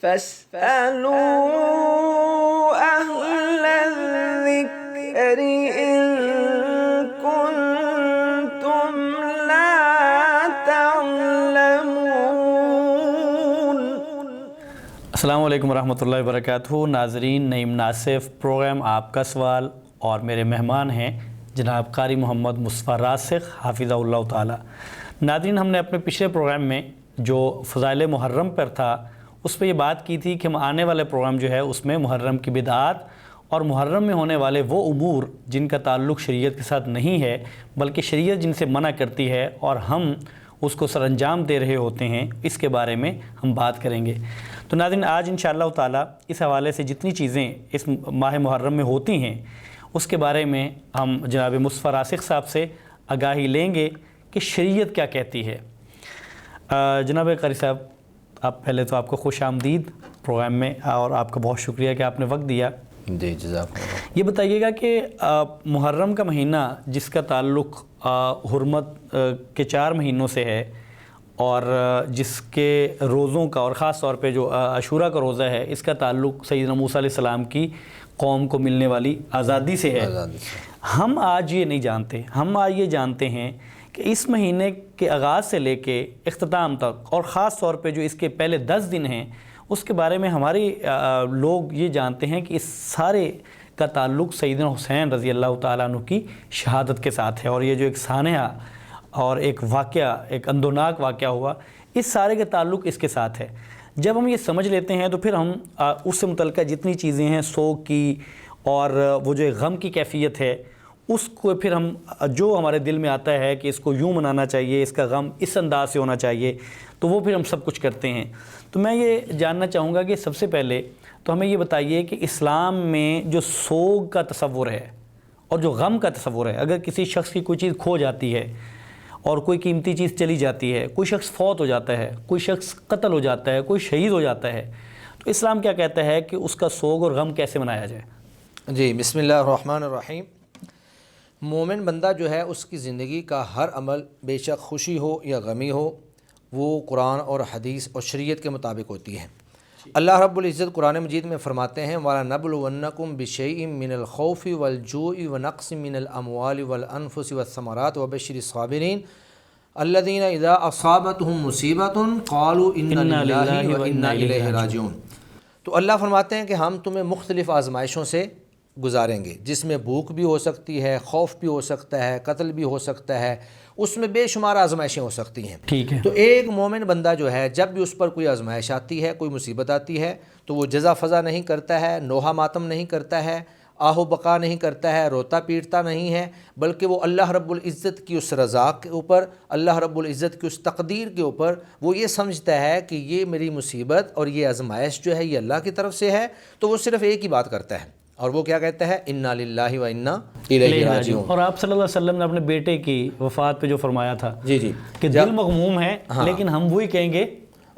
فاسألوا أهل الذكر إن كنتم لا تعلمون۔ السلام علیکم ورحمۃ اللہ وبرکاتہ۔ ناظرین، نعیم ناصف پروگرام آپ کا سوال اور میرے مہمان ہیں جناب قاری محمد مصطفیٰ راسخ حافظہ اللہ تعالی۔ ناظرین، ہم نے اپنے پچھلے پروگرام میں جو فضائل محرم پر تھا اس پہ یہ بات کی تھی کہ ہم آنے والے پروگرام جو ہے اس میں محرم کی بدعات اور محرم میں ہونے والے وہ امور جن کا تعلق شریعت کے ساتھ نہیں ہے بلکہ شریعت جن سے منع کرتی ہے اور ہم اس کو سر انجام دے رہے ہوتے ہیں، اس کے بارے میں ہم بات کریں گے۔ تو ناظرین، آج انشاءاللہ تعالی اس حوالے سے جتنی چیزیں اس ماہ محرم میں ہوتی ہیں اس کے بارے میں ہم جناب مصطفیٰ راسخ صاحب سے آگاہی لیں گے کہ شریعت کیا کہتی ہے۔ جناب قاری صاحب، آپ پہلے تو آپ کو خوش آمدید پروگرام میں، اور آپ کا بہت شکریہ کہ آپ نے وقت دیا۔ جی، جزاک اللہ۔ یہ بتائیے گا کہ محرم کا مہینہ جس کا تعلق حرمت کے 4 مہینوں سے ہے اور جس کے روزوں کا اور خاص طور پہ جو عاشورہ کا روزہ ہے اس کا تعلق سیدنا موسیٰ علیہ السلام کی قوم کو ملنے والی آزادی سے ہے، ہم آج یہ نہیں جانتے، ہم آج یہ جانتے ہیں کہ اس مہینے کے آغاز سے لے کے اختتام تک اور خاص طور پہ جو اس کے پہلے 10 دن ہیں اس کے بارے میں ہماری لوگ یہ جانتے ہیں کہ اس سارے کا تعلق سیدنا حسین رضی اللہ تعالیٰ عنہ کی شہادت کے ساتھ ہے، اور یہ جو ایک سانحہ اور ایک واقعہ، ایک اندوناک واقعہ ہوا، اس سارے کا تعلق اس کے ساتھ ہے۔ جب ہم یہ سمجھ لیتے ہیں تو پھر ہم اس سے متعلقہ جتنی چیزیں ہیں سوگ کی اور وہ جو ایک غم کی کیفیت ہے اس کو پھر ہم جو ہمارے دل میں آتا ہے کہ اس کو یوں منانا چاہیے، اس کا غم اس انداز سے ہونا چاہیے، تو وہ پھر ہم سب کچھ کرتے ہیں۔ تو میں یہ جاننا چاہوں گا کہ سب سے پہلے تو ہمیں یہ بتائیے کہ اسلام میں جو سوگ کا تصور ہے اور جو غم کا تصور ہے، اگر کسی شخص کی کوئی چیز کھو جاتی ہے اور کوئی قیمتی چیز چلی جاتی ہے، کوئی شخص فوت ہو جاتا ہے، کوئی شخص قتل ہو جاتا ہے، کوئی شہید ہو جاتا ہے، تو اسلام کیا کہتا ہے کہ اس کا سوگ اور غم کیسے منایا جائے؟ جی، بسم اللہ الرحمن الرحیم۔ مومن بندہ جو ہے اس کی زندگی کا ہر عمل، بے شک خوشی ہو یا غمی ہو، وہ قرآن اور حدیث اور شریعت کے مطابق ہوتی ہے۔ اللہ رب العزت قرآن مجید میں فرماتے ہیں وَلَنَبْلُوَنَّكُمْ بِشَيْءٍ مِّنَ الْخَوْفِ وَالْجُوعِ وَنَقْصٍ مِّنَ الْأَمْوَالِ وَالْأَنفُسِ وَالثَّمَرَاتِ وَبَشِّرِ الصَّابِرِينَ الَّذِينَ إِذَا أَصَابَتْهُمْ مُصِيبَةٌ قَالُوا إِنَّا لِلَّهِ وَإِنَّا إِلَيْهِ راجعون۔ تو اللہ فرماتے ہیں کہ ہم تمہیں مختلف آزمائشوں سے گزاریں گے، جس میں بھوک بھی ہو سکتی ہے، خوف بھی ہو سکتا ہے، قتل بھی ہو سکتا ہے، اس میں بے شمار آزمائشیں ہو سکتی ہیں۔ ٹھیک ہے۔ تو ایک مومن بندہ جو ہے جب بھی اس پر کوئی آزمائش آتی ہے، کوئی مصیبت آتی ہے، تو وہ جزا فضا نہیں کرتا ہے، نوحہ ماتم نہیں کرتا ہے، آہ و بقا نہیں کرتا ہے، روتا پیٹتا نہیں ہے، بلکہ وہ اللہ رب العزت کی اس رضا کے اوپر، اللہ رب العزت کی اس تقدیر کے اوپر وہ یہ سمجھتا ہے کہ یہ میری مصیبت اور یہ آزمائش جو ہے یہ اللہ کی طرف سے ہے، تو وہ صرف ایک ہی بات کرتا ہے، اور وہ کیا کہتا ہے؟ انا للہ و انا الیہ راجعون۔ اور آپ صلی اللہ علیہ وسلم نے اپنے بیٹے کی وفات پہ جو فرمایا تھا جی جی کہ دل مغموم ہے لیکن ہم وہی کہیں گے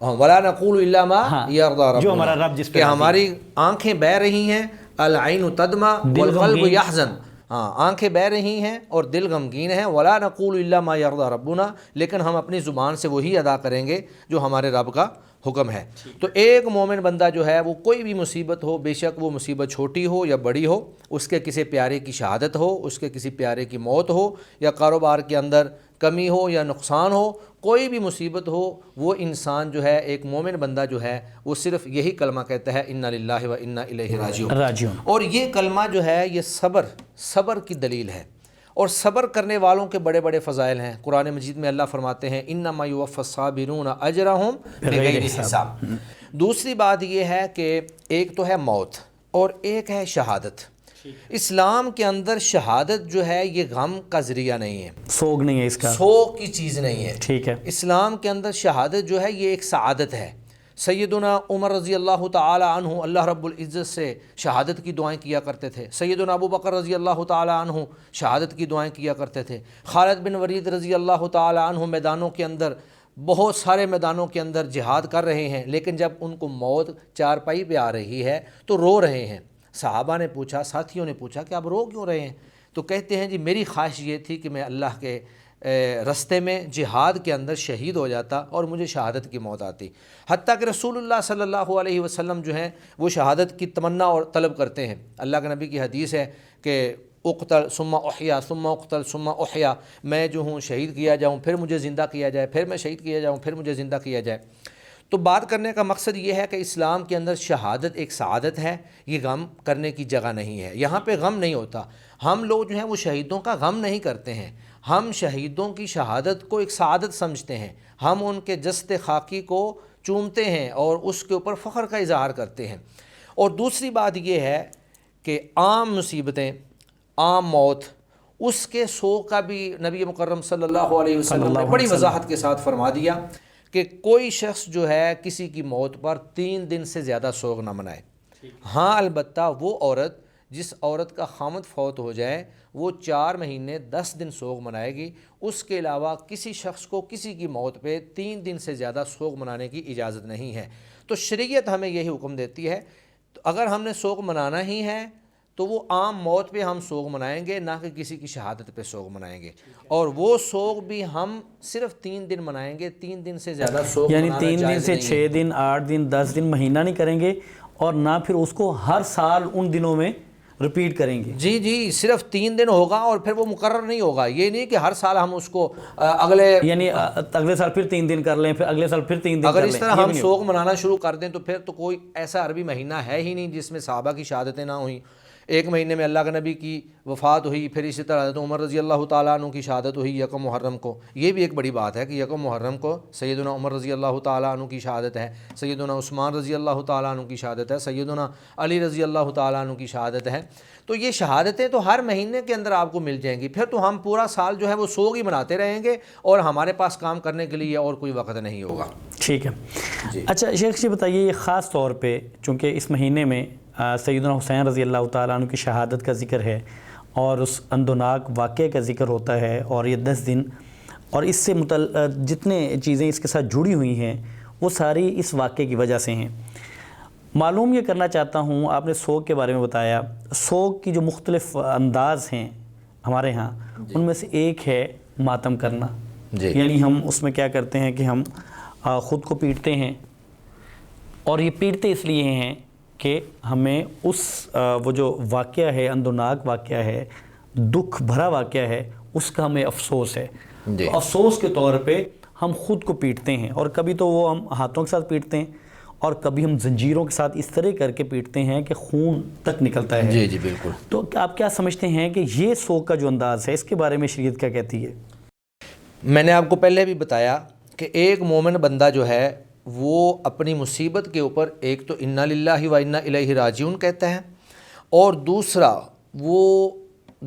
وَلَا نَقُولُ إِلَّا مَا يَرْضَى رَبُّنَا، جو ہمارا رب جس پہ کہ ہماری آنکھیں بہہ رہی ہیں، العین تدمع والقلب یحزن، آنکھیں بہہ رہی ہیں اور دل غمگین ہے، وَلَا نَقُولُ إِلَّا مَا يَرْضَى رَبُّنَا، لیکن ہم اپنی زبان سے وہی ادا کریں گے جو ہمارے رب کا حکم ہے۔ تو ایک مومن بندہ جو ہے وہ کوئی بھی مصیبت ہو، بے شک وہ مصیبت چھوٹی ہو یا بڑی ہو، اس کے کسی پیارے کی شہادت ہو، اس کے کسی پیارے کی موت ہو، یا کاروبار کے اندر کمی ہو یا نقصان ہو، کوئی بھی مصیبت ہو، وہ انسان جو ہے ایک مومن بندہ جو ہے وہ صرف یہی کلمہ کہتا ہے انا للہ و انا الیہ راجعون۔ اور یہ کلمہ جو ہے یہ صبر کی دلیل ہے، اور صبر کرنے والوں کے بڑے بڑے فضائل ہیں۔ قرآن مجید میں اللہ فرماتے ہیں انما یوفی الصابرون اجرہم بغیر حساب۔ دوسری بات یہ ہے کہ ایک تو ہے موت اور ایک ہے شہادت۔ اسلام کے اندر شہادت جو ہے یہ غم کا ذریعہ نہیں ہے، سوگ نہیں ہے، اس کا سوگ کی چیز نہیں ہے۔ ٹھیک ہے۔ اسلام کے اندر شہادت جو ہے یہ ایک سعادت ہے۔ سیدنا عمر رضی اللہ تعالی عنہ اللہ رب العزت سے شہادت کی دعائیں کیا کرتے تھے، سیدنا ابو بکر رضی اللہ تعالی عنہ شہادت کی دعائیں کیا کرتے تھے، خالد بن ولید رضی اللہ تعالی عنہ میدانوں کے اندر، بہت سارے میدانوں کے اندر جہاد کر رہے ہیں، لیکن جب ان کو موت چارپائی پہ آ رہی ہے تو رو رہے ہیں۔ صحابہ نے پوچھا، ساتھیوں نے پوچھا کہ آپ رو کیوں رہے ہیں؟ تو کہتے ہیں جی میری خواہش یہ تھی کہ میں اللہ کے رستے میں جہاد کے اندر شہید ہو جاتا اور مجھے شہادت کی موت آتی۔ حتیٰ کہ رسول اللہ صلی اللہ علیہ وسلم جو ہیں وہ شہادت کی تمنا اور طلب کرتے ہیں۔ اللہ کے نبی کی حدیث ہے کہ اقتل ثم احیا ثم اقتل ثم احیا، میں جو ہوں شہید کیا جاؤں پھر مجھے زندہ کیا جائے، پھر میں شہید کیا جاؤں پھر مجھے زندہ کیا جائے۔ تو بات کرنے کا مقصد یہ ہے کہ اسلام کے اندر شہادت ایک سعادت ہے، یہ غم کرنے کی جگہ نہیں ہے۔ یہاں پہ غم نہیں ہوتا، ہم لوگ جو ہیں وہ شہیدوں کا غم نہیں کرتے ہیں، ہم شہیدوں کی شہادت کو ایک سعادت سمجھتے ہیں، ہم ان کے جسد خاکی کو چومتے ہیں اور اس کے اوپر فخر کا اظہار کرتے ہیں۔ اور دوسری بات یہ ہے کہ عام مصیبتیں، عام موت، اس کے سوگ کا بھی نبی مکرم صلی اللہ علیہ وسلم نے بڑی وضاحت کے ساتھ فرما دیا کہ کوئی شخص جو ہے کسی کی موت پر 3 دن سے زیادہ سوگ نہ منائے۔ ہاں البتہ وہ عورت جس عورت کا خامد فوت ہو جائے وہ 4 مہینے 10 دن سوگ منائے گی، اس کے علاوہ کسی شخص کو کسی کی موت پہ 3 دن سے زیادہ سوگ منانے کی اجازت نہیں ہے۔ تو شریعت ہمیں یہی حکم دیتی ہے، تو اگر ہم نے سوگ منانا ہی ہے تو وہ عام موت پہ ہم سوگ منائیں گے، نہ کہ کسی کی شہادت پہ سوگ منائیں گے، اور وہ سوگ بھی ہم صرف 3 دن منائیں گے، 3 دن سے زیادہ سوگ یعنی منانا 3 دن جائز سے نہیں ہے۔ 6 دن 8 دن 10 دن مہینہ نہیں کریں گے، اور نہ پھر اس کو ہر سال ان دنوں میں ریپیٹ کریں گے۔ جی جی، صرف 3 دن ہوگا اور پھر وہ مقرر نہیں ہوگا، یہ نہیں کہ ہر سال ہم اس کو اگلے یعنی اگلے سال پھر 3 دن کر لیں، پھر اگلے سال پھر 3 دن اگر کر اس لیں، طرح یہ ہم بھی نہیں سوگ منانا شروع کر دیں تو پھر تو کوئی ایسا عربی مہینہ ہے ہی نہیں جس میں صحابہ کی شہادتیں نہ ہوئیں۔ ایک مہینے میں اللہ کے نبی کی وفات ہوئی، پھر اسی طرح حضرت عمر رضی اللہ تعالیٰ عنہ کی شہادت ہوئی 1 محرم کو۔ یہ بھی ایک بڑی بات ہے کہ 1 محرم کو سیدنا عمر رضی اللہ تعالیٰ عنہ کی شہادت ہے، سیدنا عثمان رضی اللہ تعالیٰ عنہ کی شہادت ہے، سیدنا علی رضی اللہ تعالیٰ عنہ کی شہادت ہے۔ تو یہ شہادتیں تو ہر مہینے کے اندر آپ کو مل جائیں گی، پھر تو ہم پورا سال جو ہے وہ سوگ ہی مناتے رہیں گے اور ہمارے پاس کام کرنے کے لیے اور کوئی وقت نہیں ہوگا۔ ٹھیک ہے۔ اچھا شیخ جی بتائیے، یہ خاص طور پہ چونکہ اس مہینے میں سیدنا حسین رضی اللہ تعالیٰ عنہ کی شہادت کا ذکر ہے اور اس اندوناک واقعے کا ذکر ہوتا ہے، اور یہ 10 دن اور اس سے جتنے چیزیں اس کے ساتھ جڑی ہوئی ہیں وہ ساری اس واقعے کی وجہ سے ہیں۔ معلوم یہ کرنا چاہتا ہوں، آپ نے سوگ کے بارے میں بتایا، سوگ کی جو مختلف انداز ہیں ہمارے ہاں، ان میں سے ایک ہے ماتم کرنا۔ یعنی ہم اس میں کیا کرتے ہیں کہ ہم خود کو پیٹتے ہیں، اور یہ پیٹتے اس لیے ہیں کہ ہمیں اس وہ جو واقعہ ہے، اندوناک واقعہ ہے، دکھ بھرا واقعہ ہے، اس کا ہمیں افسوس ہے۔ تو افسوس کے طور پہ ہم خود کو پیٹتے ہیں، اور کبھی تو وہ ہم ہاتھوں کے ساتھ پیٹتے ہیں، اور کبھی ہم زنجیروں کے ساتھ اس طرح کر کے پیٹتے ہیں کہ خون تک نکلتا ہے۔ جی جی بالکل۔ تو آپ کیا سمجھتے ہیں کہ یہ سوگ کا جو انداز ہے، اس کے بارے میں شریعت کیا کہتی ہے؟ میں نے آپ کو پہلے بھی بتایا کہ ایک مومن بندہ جو ہے وہ اپنی مصیبت کے اوپر ایک تو انا للہ و انا الیہ راجعون کہتا ہے، اور دوسرا وہ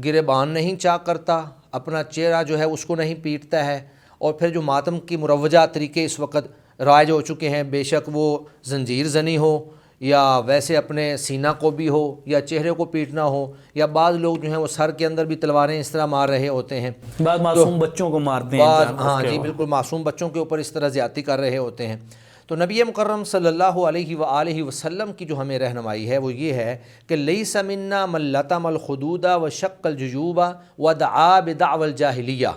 گریبان نہیں چاک کرتا، اپنا چہرہ جو ہے اس کو نہیں پیٹتا ہے، اور پھر جو ماتم کی مروجہ طریقے اس وقت رائج ہو چکے ہیں، بے شک وہ زنجیر زنی ہو یا ویسے اپنے سینہ کو بھی ہو یا چہرے کو پیٹنا ہو، یا بعض لوگ جو ہیں وہ سر کے اندر بھی تلواریں اس طرح مار رہے ہوتے ہیں، بعض معصوم بچوں کو مارتے ہیں، ہاں جی بالکل، معصوم بچوں کے اوپر اس طرح زیادتی کر رہے ہوتے ہیں۔ تو نبی مکرم صلی اللہ علیہ وآلہ وسلم کی جو ہمیں رہنمائی ہے وہ یہ ہے کہ لیس منا من لطم الخدود وشق الجیوب ودعا بدعوی الجاہلیہ،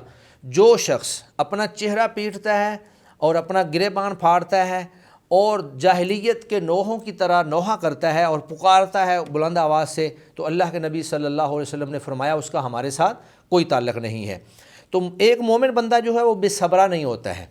جو شخص اپنا چہرہ پیٹتا ہے اور اپنا گریبان پھاڑتا ہے اور جاہلیت کے نوحوں کی طرح نوحہ کرتا ہے اور پکارتا ہے بلند آواز سے، تو اللہ کے نبی صلی اللہ علیہ وسلم نے فرمایا اس کا ہمارے ساتھ کوئی تعلق نہیں ہے۔ تو ایک مومن بندہ جو ہے وہ بے صبرا نہیں ہوتا ہے،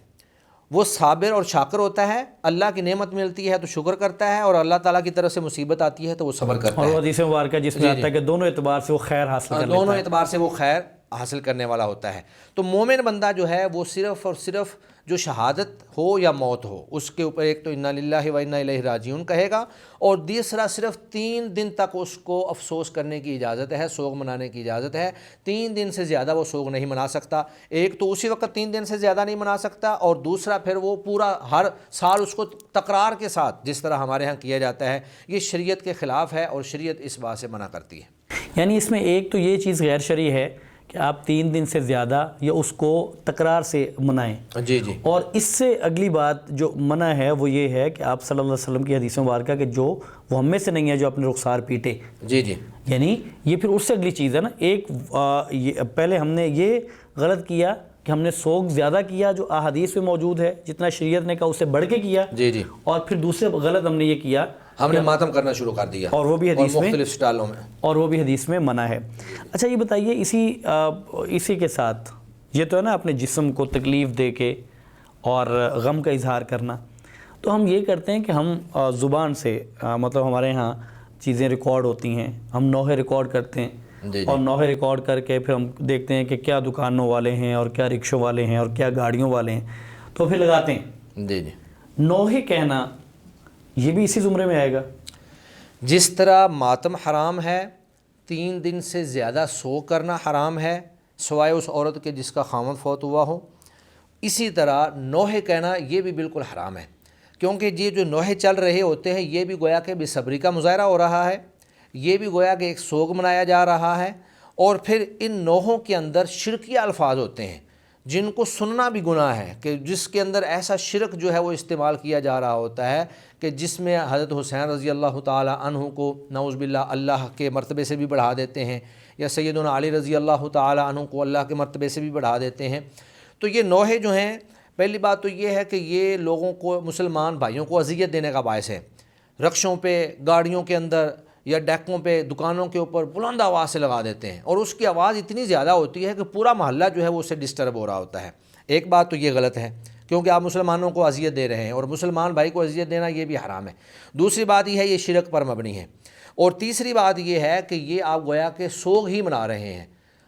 وہ صابر اور شاکر ہوتا ہے، اللہ کی نعمت ملتی ہے تو شکر کرتا ہے، اور اللہ تعالیٰ کی طرف سے مصیبت آتی ہے تو وہ صبر کرتا ہے۔ اور حدیث مبارکہ جس میں آتا ہے کہ دونوں اعتبار سے وہ خیر حاصل کر لیتا ہے، دونوں اعتبار سے وہ خیر حاصل کرنے والا ہوتا ہے۔ تو مومن بندہ جو ہے وہ صرف اور صرف جو شہادت ہو یا موت ہو اس کے اوپر ایک تو انا للہ و انا الیہ راجعون کہے گا، اور دوسرا صرف 3 دن تک اس کو افسوس کرنے کی اجازت ہے، سوگ منانے کی اجازت ہے۔ 3 دن سے زیادہ وہ سوگ نہیں منا سکتا، ایک تو اسی وقت 3 دن سے زیادہ نہیں منا سکتا، اور دوسرا پھر وہ پورا ہر سال اس کو تکرار کے ساتھ جس طرح ہمارے ہاں کیا جاتا ہے، یہ شریعت کے خلاف ہے اور شریعت اس بات سے منع کرتی ہے۔ یعنی اس میں ایک تو یہ چیز غیر شرعی ہے کہ آپ 3 دن سے زیادہ یا اس کو تکرار سے منائیں۔ جی جی۔ اور اس سے اگلی بات جو منع ہے وہ یہ ہے کہ آپ صلی اللہ علیہ وسلم کی حدیث مبارکہ کہ جو وہ ہم میں سے نہیں ہے جو اپنے رخسار پیٹے۔ جی جی۔ یعنی یہ پھر اس سے اگلی چیز ہے نا، ایک پہلے ہم نے یہ غلط کیا کہ ہم نے سوگ زیادہ کیا جو احادیث میں موجود ہے، جتنا شریعت نے کہا اس سے بڑھ کے کیا، جی اور پھر دوسرے غلط ہم نے یہ کیا، ہم نے ماتم کرنا شروع کر دیا، اور وہ بھی حدیث میں مختلف سٹائلوں میں، اور وہ بھی حدیث میں منع ہے۔ اچھا یہ بتائیے اسی کے ساتھ یہ تو ہے نا اپنے جسم کو تکلیف دے کے اور غم کا اظہار کرنا، تو ہم یہ کرتے ہیں کہ ہم زبان سے مطلب ہمارے ہاں چیزیں ریکارڈ ہوتی ہیں، ہم نوحے ریکارڈ کرتے ہیں، اور نوحے ریکارڈ کر کے پھر ہم دیکھتے ہیں کہ کیا دکانوں والے ہیں اور کیا رکشوں والے ہیں اور کیا گاڑیوں والے ہیں، تو پھر لگاتے ہیں۔ جی نوحے کہنا یہ بھی اسی زمرے میں آئے گا؟ جس طرح ماتم حرام ہے، 3 دن سے زیادہ سو کرنا حرام ہے سوائے اس عورت کے جس کا خامد فوت ہوا ہو، اسی طرح نوحے کہنا یہ بھی بالکل حرام ہے، کیونکہ یہ جو نوحے چل رہے ہوتے ہیں یہ بھی گویا کہ بے صبری کا مظاہرہ ہو رہا ہے، یہ بھی گویا کہ ایک سوگ منایا جا رہا ہے، اور پھر ان نوحوں کے اندر شرکیہ الفاظ ہوتے ہیں جن کو سننا بھی گناہ ہے، کہ جس کے اندر ایسا شرک جو ہے وہ استعمال کیا جا رہا ہوتا ہے کہ جس میں حضرت حسین رضی اللہ تعالی عنہ کو نعوذ باللہ اللہ کے مرتبے سے بھی بڑھا دیتے ہیں، یا سیدنا علی رضی اللہ تعالی عنہ کو اللہ کے مرتبے سے بھی بڑھا دیتے ہیں۔ تو یہ نوحے جو ہیں، پہلی بات تو یہ ہے کہ یہ لوگوں کو، مسلمان بھائیوں کو اذیت دینے کا باعث ہے۔ رکشوں پہ، گاڑیوں کے اندر یا ڈیکوں پہ، دکانوں کے اوپر بلند آواز سے لگا دیتے ہیں، اور اس کی آواز اتنی زیادہ ہوتی ہے کہ پورا محلہ جو ہے وہ اس سے ڈسٹرب ہو رہا ہوتا ہے۔ ایک بات تو یہ غلط ہے کیونکہ آپ مسلمانوں کو اذیت دے رہے ہیں، اور مسلمان بھائی کو اذیت دینا یہ بھی حرام ہے۔ دوسری بات یہ ہے، یہ شرک پر مبنی ہے، اور تیسری بات یہ ہے کہ یہ آپ گویا کہ سوگ ہی منا رہے ہیں،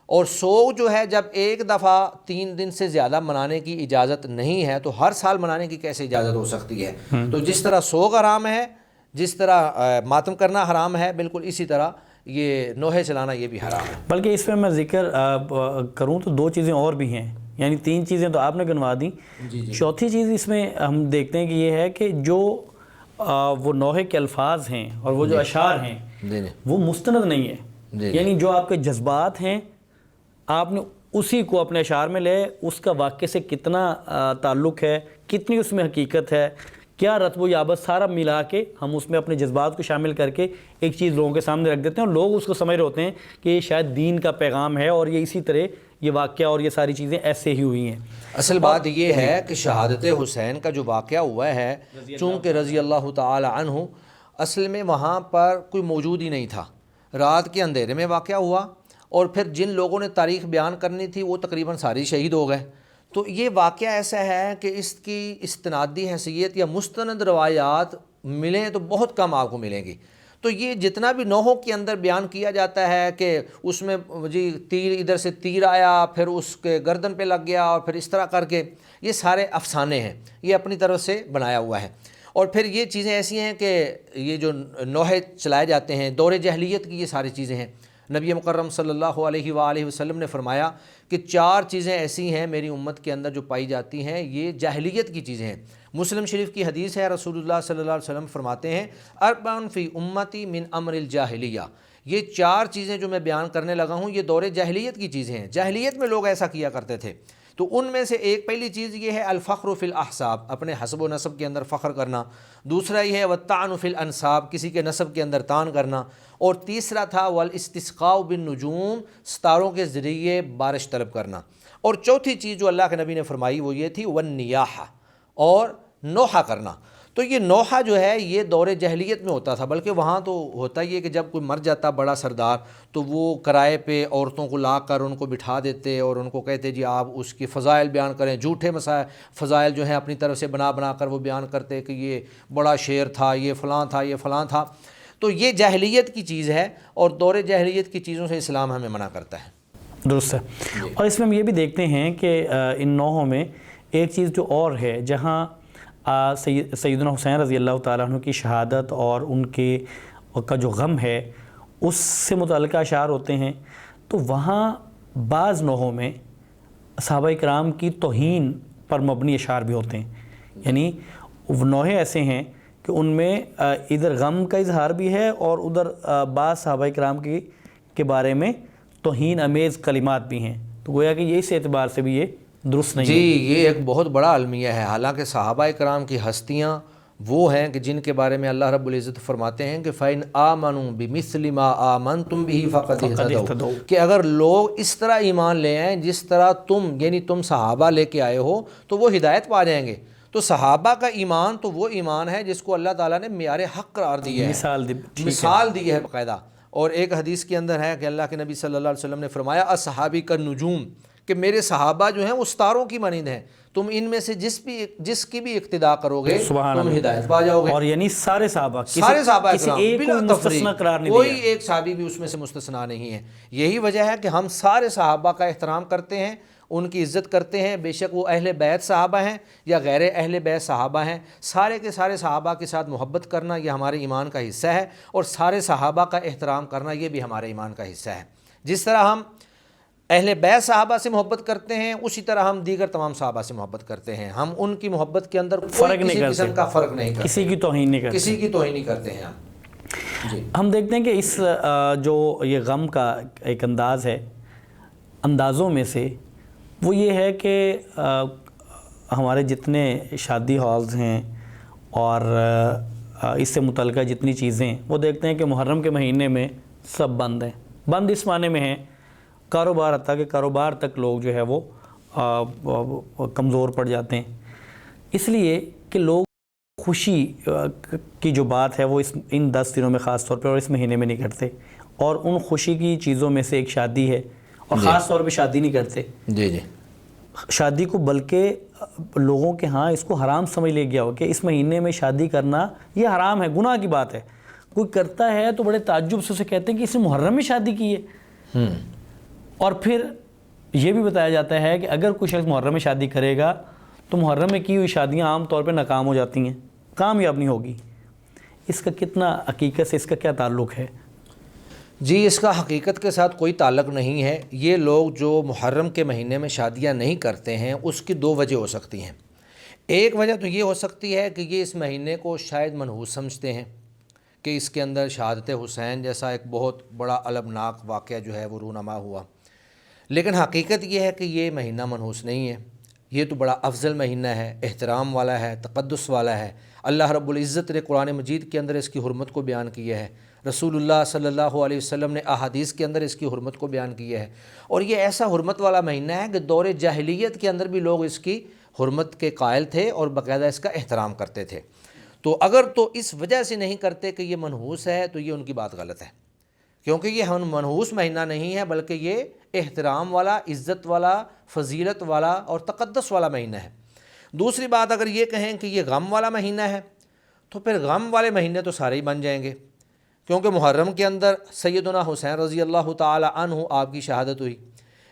اور سوگ جو ہے جب ایک دفعہ 3 دن سے زیادہ منانے کی اجازت نہیں ہے تو ہر سال منانے کی کیسے اجازت ہو سکتی ہے؟ تو جس طرح سوگ حرام ہے، جس طرح ماتم کرنا حرام ہے، بالکل اسی طرح یہ نوحے چلانا یہ بھی حرام ہے۔ بلکہ اس میں میں ذکر کروں تو 2 چیزیں اور بھی ہیں، یعنی 3 چیزیں تو آپ نے گنوا دیں، چوتھی چیز اس میں ہم دیکھتے ہیں کہ یہ ہے کہ جو وہ نوحے کے الفاظ ہیں اور وہ جو اشعار ہیں وہ مستند نہیں ہے، یعنی جو آپ کے جذبات ہیں آپ نے اسی کو اپنے اشعار میں لے، اس کا واقعے سے کتنا تعلق ہے، کتنی اس میں حقیقت ہے، کیا رتب و یابت، سارا ملا کے ہم اس میں اپنے جذبات کو شامل کر کے ایک چیز لوگوں کے سامنے رکھ دیتے ہیں، اور لوگ اس کو سمجھ رہے ہوتے ہیں کہ یہ شاید دین کا پیغام ہے، اور یہ اسی طرح یہ واقعہ اور یہ ساری چیزیں ایسے ہی ہوئی ہیں۔ اصل بات یہ ہے کہ شہادت حسین کا جو واقعہ ہوا ہے، چونکہ رضی اللہ تعالی عنہ، اصل میں وہاں پر کوئی موجود ہی نہیں تھا، رات کے اندھیرے میں واقعہ ہوا، اور پھر جن لوگوں نے تاریخ بیان کرنی تھی وہ تقریباً ساری شہید ہو گئے۔ تو یہ واقعہ ایسا ہے کہ اس کی استنادی حیثیت یا مستند روایات ملیں تو بہت کم آپ کو ملیں گی۔ تو یہ جتنا بھی نوحوں کے اندر بیان کیا جاتا ہے کہ اس میں جی تیر، ادھر سے تیر آیا، پھر اس کے گردن پہ لگ گیا، اور پھر اس طرح کر کے، یہ سارے افسانے ہیں، یہ اپنی طرف سے بنایا ہوا ہے۔ اور پھر یہ چیزیں ایسی ہیں کہ یہ جو نوحے چلائے جاتے ہیں دور جاہلیت کی، یہ ساری چیزیں ہیں۔ نبی مکرم صلی اللہ علیہ وآلہ وسلم نے فرمایا کہ 4 چیزیں ایسی ہیں میری امت کے اندر جو پائی جاتی ہیں، یہ جاہلیت کی چیزیں ہیں۔ مسلم شریف کی حدیث ہے، رسول اللہ صلی اللہ علیہ وسلم فرماتے ہیں اربع فی امتی من امر الجاہلیہ، یہ 4 چیزیں جو میں بیان کرنے لگا ہوں یہ دور جاہلیت کی چیزیں ہیں، جاہلیت میں لوگ ایسا کیا کرتے تھے۔ تو ان میں سے ایک پہلی چیز یہ ہے الفخر فی الاحساب، اپنے حسب و نسب کے اندر فخر کرنا، دوسرا یہ ہے والطعن فی الانساب، کسی کے نسب کے اندر طعن کرنا، اور تیسرا تھا والاستسقاء بالنجوم، ستاروں کے ذریعے بارش طلب کرنا، اور چوتھی چیز جو اللہ کے نبی نے فرمائی وہ یہ تھی والنیاحہ، اور نوحہ کرنا۔ تو یہ نوحہ جو ہے یہ دور جاہلیت میں ہوتا تھا، بلکہ وہاں تو ہوتا ہی ہے کہ جب کوئی مر جاتا بڑا سردار تو وہ کرائے پہ عورتوں کو لا کر ان کو بٹھا دیتے اور ان کو کہتے جی آپ اس کی فضائل بیان کریں، جھوٹے فضائل جو ہیں اپنی طرف سے بنا کر وہ بیان کرتے کہ یہ بڑا شیر تھا، یہ فلاں تھا، یہ فلاں تھا۔ تو یہ جاہلیت کی چیز ہے، اور دور جاہلیت کی چیزوں سے اسلام ہمیں منع کرتا ہے۔ درست ہے۔ اور اس میں ہم یہ بھی دیکھتے ہیں کہ ان نوحوں میں ایک چیز جو اور ہے، جہاں سیدنا حسین رضی اللہ تعالیٰ عنہ کی شہادت اور ان کے کا جو غم ہے اس سے متعلقہ اشعار ہوتے ہیں، تو وہاں بعض نوحوں میں صحابہ کرام کی توہین پر مبنی اشعار بھی ہوتے ہیں، یعنی نوحے ایسے ہیں کہ ان میں ادھر غم کا اظہار بھی ہے اور ادھر بعض صحابہ کرام کے بارے میں توہین امیز کلمات بھی ہیں، تو گویا کہ یہ اس اعتبار سے بھی یہ درست نہیں ہے۔ جی یہ ایک بہت بڑا المیہ ہے، حالانکہ صحابہ کرام کی ہستیاں وہ ہیں کہ جن کے بارے میں اللہ رب العزت فرماتے ہیں کہ فَإِنْ آمَنُوا بِمِثْلِ مَا آمَنْتُمْ بِهِ فَقَدِ اهْتَدَوْا، کہ اگر لوگ اس طرح ایمان لے آئیں جس طرح تم یعنی تم صحابہ لے کے آئے ہو تو وہ ہدایت پا جائیں گے۔ تو صحابہ کا ایمان تو وہ ایمان ہے جس کو اللہ تعالیٰ نے معیار حق قرار دیا ہے، مثال دی ہے باقاعدہ۔ اور ایک حدیث کے اندر ہے کہ اللہ کے نبی صلی اللہ علیہ وسلم نے فرمایا اصحابی کا نجوم، کہ میرے صحابہ جو ہیں وہ ستاروں کی مانند ہیں، تم ان میں سے جس کی بھی اقتداء کرو گے تم ہدایت پا جاؤ گے۔ اور یعنی سارے صحابہ کسی ایک کو مستثنا قرار نہیں کوئی دیا، ایک صحابی بھی اس میں سے مستثنا نہیں ہے۔ یہی وجہ ہے کہ ہم سارے صحابہ کا احترام کرتے ہیں، ان کی عزت کرتے ہیں، بے شک وہ اہل بیت صحابہ ہیں یا غیر اہل بیت صحابہ ہیں، سارے کے سارے صحابہ کے ساتھ محبت کرنا یہ ہمارے ایمان کا حصہ ہے، اور سارے صحابہ کا احترام کرنا یہ بھی ہمارے ایمان کا حصہ ہے۔ جس طرح ہم اہل بیت صحابہ سے محبت کرتے ہیں اسی طرح ہم دیگر تمام صحابہ سے محبت کرتے ہیں۔ ہم ان کی محبت کے اندر کوئی کسی قسم کا فرق نہیں کرتے، کسی کی توہین نہیں کرتے، کسی کی توہین نہیں کرتے ہیں ہم۔ جی ہم دیکھتے ہیں کہ اس جو یہ غم کا ایک انداز ہے، اندازوں میں سے وہ یہ ہے کہ ہمارے جتنے شادی ہالز ہیں اور اس سے متعلقہ جتنی چیزیں، وہ دیکھتے ہیں کہ محرم کے مہینے میں سب بند ہیں۔ بند اس معنی میں ہیں کاروبار، حتیٰ کہ کاروبار تک لوگ جو ہے وہ کمزور پڑ جاتے ہیں، اس لیے کہ لوگ خوشی کی جو بات ہے وہ ان 10 دنوں میں خاص طور پہ اور اس مہینے میں نہیں کرتے، اور ان خوشی کی چیزوں میں سے ایک شادی ہے، اور خاص طور پہ شادی نہیں کرتے جی شادی کو، بلکہ لوگوں کے ہاں اس کو حرام سمجھ لیا گیا ہو کہ اس مہینے میں شادی کرنا یہ حرام ہے، گناہ کی بات ہے۔ کوئی کرتا ہے تو بڑے تعجب سے اسے کہتے ہیں کہ اس نے محرم میں شادی کی ہے، اور پھر یہ بھی بتایا جاتا ہے کہ اگر کوئی شخص محرم میں شادی کرے گا تو محرم میں کی ہوئی شادیاں عام طور پہ ناکام ہو جاتی ہیں، کامیاب نہیں ہوگی۔ اس کا کتنا حقیقت سے اس کا کیا تعلق ہے؟ جی اس کا حقیقت کے ساتھ کوئی تعلق نہیں ہے۔ یہ لوگ جو محرم کے مہینے میں شادیاں نہیں کرتے ہیں اس کی 2 وجہ ہو سکتی ہیں۔ ایک وجہ تو یہ ہو سکتی ہے کہ یہ اس مہینے کو شاید منحوس سمجھتے ہیں کہ اس کے اندر شہادت حسین جیسا ایک بہت بڑا المناک واقعہ جو ہے وہ رونما ہوا، لیکن حقیقت یہ ہے کہ یہ مہینہ منحوس نہیں ہے، یہ تو بڑا افضل مہینہ ہے، احترام والا ہے، تقدس والا ہے۔ اللہ رب العزت نے قرآن مجید کے اندر اس کی حرمت کو بیان کیا ہے، رسول اللہ صلی اللہ علیہ وسلم نے احادیث کے اندر اس کی حرمت کو بیان کیا ہے، اور یہ ایسا حرمت والا مہینہ ہے کہ دور جاہلیت کے اندر بھی لوگ اس کی حرمت کے قائل تھے اور باقاعدہ اس کا احترام کرتے تھے۔ تو اگر تو اس وجہ سے نہیں کرتے کہ یہ منحوس ہے تو یہ ان کی بات غلط ہے، کیونکہ یہ منحوس مہینہ نہیں ہے بلکہ یہ احترام والا، عزت والا، فضیلت والا اور تقدس والا مہینہ ہے۔ دوسری بات اگر یہ کہیں کہ یہ غم والا مہینہ ہے تو پھر غم والے مہینے تو سارے ہی بن جائیں گے، کیونکہ محرم کے اندر سیدنا حسین رضی اللہ تعالی عنہ آپ کی شہادت ہوئی،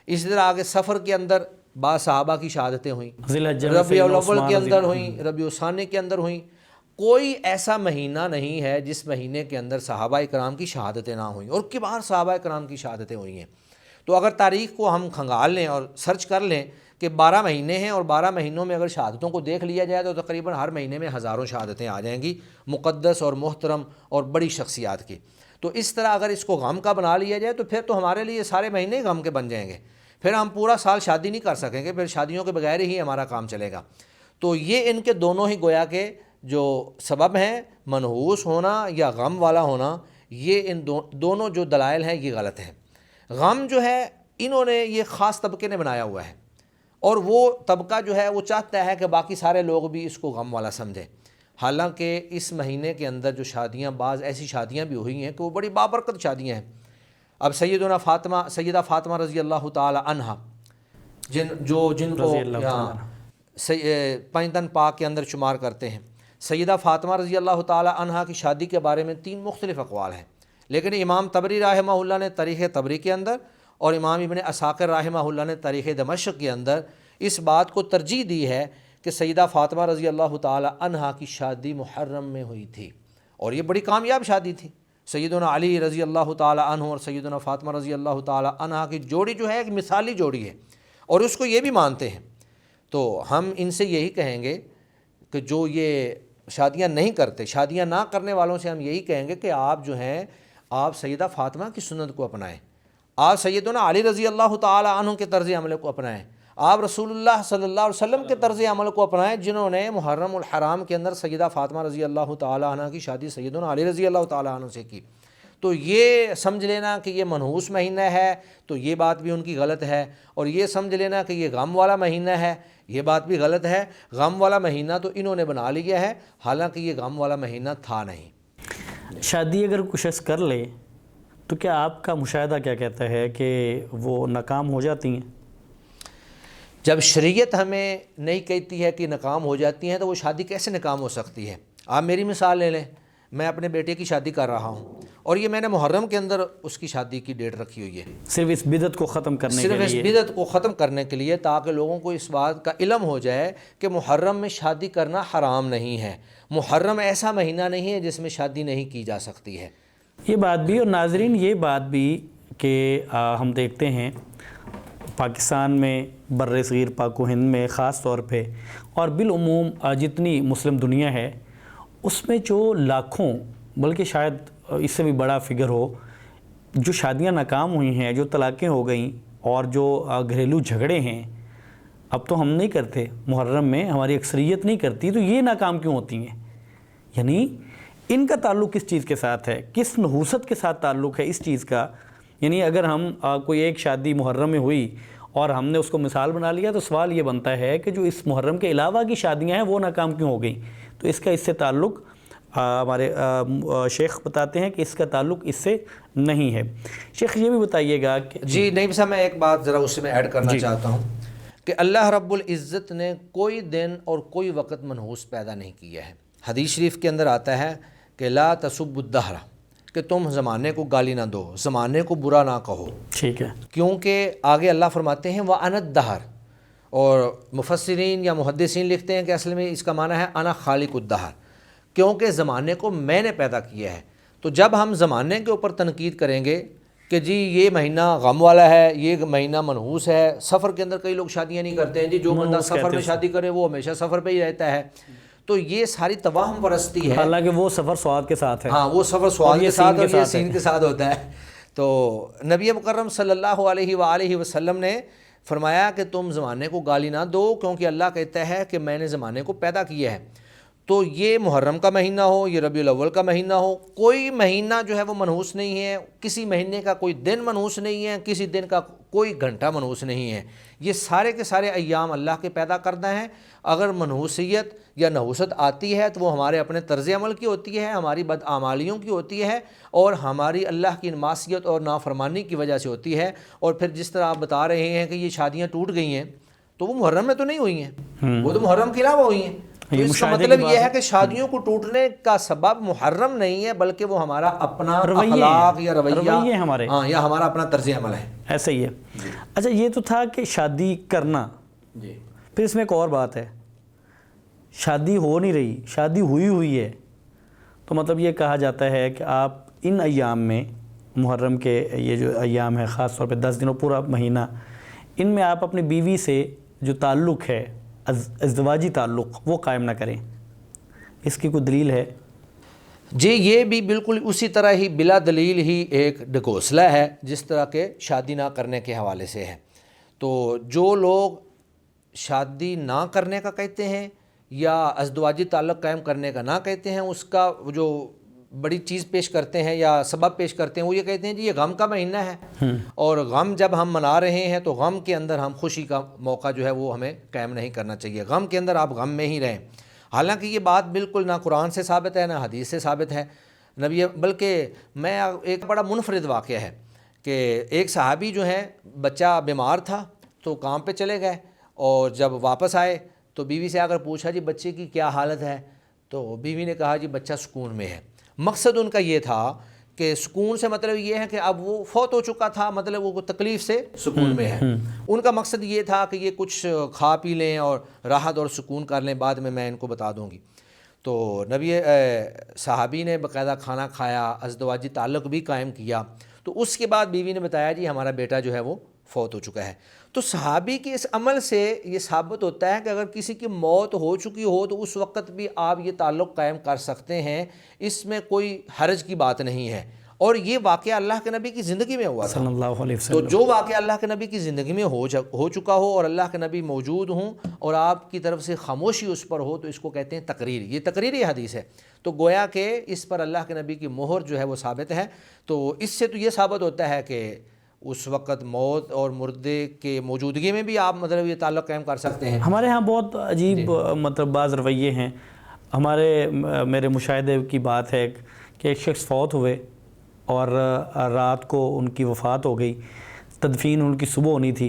اسی طرح آگے سفر کے اندر بعض صحابہ کی شہادتیں ہوئیں، ربیع الاول کے اندر ہوئیں، ربیع الثانی کے اندر ہوئیں۔ کوئی ایسا مہینہ نہیں ہے جس مہینے کے اندر صحابہ کرام کی شہادتیں نہ ہوئیں، اور کبار صحابہ کرام کی شہادتیں ہوئی ہیں۔ تو اگر تاریخ کو ہم کھنگال لیں اور سرچ کر لیں کہ 12 مہینے ہیں اور 12 مہینوں میں اگر شہادتوں کو دیکھ لیا جائے تو تقریباً ہر مہینے میں ہزاروں شہادتیں آ جائیں گی، مقدس اور محترم اور بڑی شخصیات کی۔ تو اس طرح اگر اس کو غم کا بنا لیا جائے تو پھر تو ہمارے لیے سارے مہینے ہی غم کے بن جائیں گے، پھر ہم پورا سال شادی نہیں کر سکیں گے، پھر شادیوں کے بغیر ہی ہمارا کام چلے گا۔ تو یہ ان کے دونوں ہی گویا کے جو سبب ہیں، منحوس ہونا یا غم والا ہونا، یہ ان دونوں جو دلائل ہیں یہ غلط ہیں۔ غم جو ہے انہوں نے یہ خاص طبقے نے بنایا ہوا ہے، اور وہ طبقہ جو ہے وہ چاہتا ہے کہ باقی سارے لوگ بھی اس کو غم والا سمجھیں۔ حالانکہ اس مہینے کے اندر جو شادیاں، بعض ایسی شادیاں بھی ہوئی ہیں کہ وہ بڑی بابرکت شادیاں ہیں۔ اب سیدہ فاطمہ رضی اللہ تعالی عنہا جن کو پنجتن پاک کے اندر شمار کرتے ہیں، سیدہ فاطمہ رضی اللہ تعالی عنہا کی شادی کے بارے میں 3 مختلف اقوال ہیں، لیکن امام طبری رحمہ اللہ نے تاریخ طبری کے اندر اور امام ابن عساکر رحمہ اللہ نے تاریخ دمشق کے اندر اس بات کو ترجیح دی ہے کہ سیدہ فاطمہ رضی اللہ تعالی عنہا کی شادی محرم میں ہوئی تھی، اور یہ بڑی کامیاب شادی تھی۔ سیدنا علی رضی اللہ تعالی عنہ اور سیدنا فاطمہ رضی اللہ تعالی عنہا کی جوڑی جو ہے ایک مثالی جوڑی ہے، اور اس کو یہ بھی مانتے ہیں۔ تو ہم ان سے یہی کہیں گے کہ جو یہ شادیاں نہیں کرتے، شادیاں نہ کرنے والوں سے ہم یہی کہیں گے کہ آپ جو ہیں آپ سیدہ فاطمہ کی سنت کو اپنائیں، آپ سیدنا علی رضی اللہ تعالی عنہ کے طرز عمل کو اپنائیں، آپ رسول اللہ صلی اللہ علیہ وسلم کے طرز عمل کو اپنائیں جنہوں نے محرم الحرام کے اندر سیدہ فاطمہ رضی اللہ تعالیٰ عنہ کی شادی سیدنا علی رضی اللہ تعالیٰ عنہ سے کی. تو یہ سمجھ لینا کہ یہ منحوس مہینہ ہے تو یہ بات بھی ان کی غلط ہے، اور یہ سمجھ لینا کہ یہ غم والا مہینہ ہے یہ بات بھی غلط ہے. غم والا مہینہ تو انہوں نے بنا لیا ہے، حالانکہ یہ غم والا مہینہ تھا نہیں. شادی اگر کوئی شخص کر لے تو کیا آپ کا مشاہدہ کیا کہتا ہے کہ وہ ناکام ہو جاتی ہیں؟ جب شریعت ہمیں نہیں کہتی ہے کہ ناکام ہو جاتی ہیں تو وہ شادی کیسے ناکام ہو سکتی ہے؟ آپ میری مثال لے لیں، میں اپنے بیٹے کی شادی کر رہا ہوں اور یہ میں نے محرم کے اندر اس کی شادی کی ڈیٹ رکھی ہوئی ہے، صرف اس بدعت کو ختم کرنے کے صرف اس لیے، بدعت کو ختم کرنے کے لیے، تاکہ لوگوں کو اس بات کا علم ہو جائے کہ محرم میں شادی کرنا حرام نہیں ہے. محرم ایسا مہینہ نہیں ہے جس میں شادی نہیں کی جا سکتی ہے. یہ بات بھی. اور ناظرین یہ بات بھی کہ ہم دیکھتے ہیں پاکستان میں، بر صغیر پاک و ہند میں خاص طور پہ، اور بالعموم جتنی مسلم دنیا ہے اس میں جو لاکھوں، بلکہ شاید اس سے بھی بڑا فگر ہو، جو شادیاں ناکام ہوئی ہیں، جو طلاقیں ہو گئیں، اور جو گھریلو جھگڑے ہیں، اب تو ہم نہیں کرتے محرم میں، ہماری اکثریت نہیں کرتی، تو یہ ناکام کیوں ہوتی ہیں؟ یعنی ان کا تعلق کس چیز کے ساتھ ہے، کس نحوست کے ساتھ تعلق ہے اس چیز کا؟ یعنی اگر ہم کوئی ایک شادی محرم میں ہوئی اور ہم نے اس کو مثال بنا لیا تو سوال یہ بنتا ہے کہ جو اس محرم کے علاوہ کی شادیاں ہیں وہ ناکام کیوں ہو گئیں؟ تو اس کا اس سے تعلق ہمارے شیخ بتاتے ہیں کہ اس کا تعلق اس سے نہیں ہے. شیخ یہ بھی بتائیے گا کہ جی نہیں صاحب، میں ایک بات ذرا اس میں ایڈ کرنا چاہتا ہوں کہ اللہ رب العزت نے کوئی دن اور کوئی وقت منحوس پیدا نہیں کیا ہے. حدیث شریف کے اندر آتا ہے کہ لا تسبوا الدہر، کہ تم زمانے کو گالی نہ دو، زمانے کو برا نہ کہو. ٹھیک ہے، کیونکہ آگے اللہ فرماتے ہیں وَأَنَا الدَّهْرُ، اور مفسرین یا محدثین لکھتے ہیں کہ اصل میں اس کا معنی ہے انا خالق الدہر، کیونکہ زمانے کو میں نے پیدا کیا ہے. تو جب ہم زمانے کے اوپر تنقید کریں گے کہ جی یہ مہینہ غم والا ہے، یہ مہینہ منحوس ہے، سفر کے اندر کئی لوگ شادیاں نہیں کرتے ہیں، جی جو بندہ سفر میں شادی کرے وہ ہمیشہ سفر پہ ہی رہتا ہے، تو یہ ساری توہم پرستی ہے. حالانکہ وہ سفر سواد کے ساتھ ہے. ہاں وہ سفر سواد کے ساتھ اور یہ سین کے ساتھ ہوتا ہے. تو نبی مکرم صلی اللہ علیہ وآلہ وسلم نے فرمایا کہ تم زمانے کو گالی نہ دو، کیونکہ اللہ کہتا ہے کہ میں نے زمانے کو پیدا کیا ہے. تو یہ محرم کا مہینہ ہو، یہ ربیع الاول کا مہینہ ہو، کوئی مہینہ جو ہے وہ منحوس نہیں ہے، کسی مہینے کا کوئی دن منحوس نہیں ہے، کسی دن کا کوئی گھنٹہ منحوس نہیں ہے. یہ سارے کے سارے ایام اللہ کے پیدا کردہ ہیں. اگر منحوسیت یا نحوست آتی ہے تو وہ ہمارے اپنے طرز عمل کی ہوتی ہے، ہماری بدعمالیوں کی ہوتی ہے، اور ہماری اللہ کی معصیت اور نافرمانی کی وجہ سے ہوتی ہے. اور پھر جس طرح آپ بتا رہے ہیں کہ یہ شادیاں ٹوٹ گئی ہیں تو وہ محرم میں تو نہیں ہوئی ہیں، وہ تو محرم کے علاوہ ہوئی ہیں. تو اس کا مطلب یہ ہے کہ شادیوں کو ٹوٹنے کا سبب محرم نہیں ہے، بلکہ وہ ہمارا اپنا اخلاق یا رویہ ہمارے، ہاں یا ہمارا اپنا طرز عمل ہے. ایسا ہی ہے. اچھا یہ تو تھا کہ شادی کرنا، پھر اس میں ایک اور بات ہے، شادی ہو نہیں رہی، شادی ہوئی ہے، تو مطلب یہ کہا جاتا ہے کہ آپ ان ایام میں، محرم کے یہ جو ایام ہے خاص طور پہ 10 دنوں پورا مہینہ، ان میں آپ اپنی بیوی سے جو تعلق ہے، ازدواجی تعلق، وہ قائم نہ کریں. اس کی کوئی دلیل ہے؟ جی یہ بھی بالکل اسی طرح ہی بلا دلیل ہی ایک ڈھکوسلا ہے جس طرح کہ شادی نہ کرنے کے حوالے سے ہے. تو جو لوگ شادی نہ کرنے کا کہتے ہیں یا ازدواجی تعلق قائم کرنے کا نہ کہتے ہیں، اس کا جو بڑی چیز پیش کرتے ہیں یا سبب پیش کرتے ہیں، وہ یہ کہتے ہیں جی یہ غم کا مہینہ ہے، اور غم جب ہم منا رہے ہیں تو غم کے اندر ہم خوشی کا موقع جو ہے وہ ہمیں قائم نہیں کرنا چاہیے، غم کے اندر آپ غم میں ہی رہیں. حالانکہ یہ بات بالکل نہ قرآن سے ثابت ہے نہ حدیث سے ثابت ہے. بلکہ میں ایک بڑا منفرد واقعہ ہے کہ ایک صحابی جو ہے بچہ بیمار تھا تو کام پہ چلے گئے، اور جب واپس آئے تو بیوی سے آ کر پوچھا جی بچے کی کیا حالت ہے، تو بیوی نے کہا جی بچہ سکون میں ہے. مقصد ان کا یہ تھا کہ سکون سے مطلب یہ ہے کہ اب وہ فوت ہو چکا تھا، مطلب وہ تکلیف سے سکون میں ہے. ان کا مقصد یہ تھا کہ یہ کچھ کھا پی لیں اور راحت اور سکون کر لیں، بعد میں ان کو بتا دوں گی. تو نبی صحابی نے باقاعدہ کھانا کھایا، ازدواجی تعلق بھی قائم کیا. تو اس کے بعد بیوی نے بتایا جی ہمارا بیٹا جو ہے وہ فوت ہو چکا ہے. تو صحابی کے اس عمل سے یہ ثابت ہوتا ہے کہ اگر کسی کی موت ہو چکی ہو تو اس وقت بھی آپ یہ تعلق قائم کر سکتے ہیں، اس میں کوئی حرج کی بات نہیں ہے. اور یہ واقعہ اللہ کے نبی کی زندگی میں ہوا تھا صلی اللہ علیہ تو وسلم. جو واقعہ اللہ کے نبی کی زندگی میں ہو چکا ہو اور اللہ کے نبی موجود ہوں اور آپ کی طرف سے خاموشی اس پر ہو تو اس کو کہتے ہیں تقریر. یہ تقریری حدیث ہے. تو گویا کہ اس پر اللہ کے نبی کی مہر جو ہے وہ ثابت ہے. تو اس سے تو یہ ثابت ہوتا ہے کہ اس وقت موت اور مردے کے موجودگی میں بھی آپ مطلب یہ تعلق قائم کر سکتے ہیں. ہمارے ہاں بہت عجیب مطلب بعض رویے ہیں. میرے مشاہدے کی بات ہے کہ ایک شخص فوت ہوئے اور رات کو ان کی وفات ہو گئی, تدفین ان کی صبح ہونی تھی,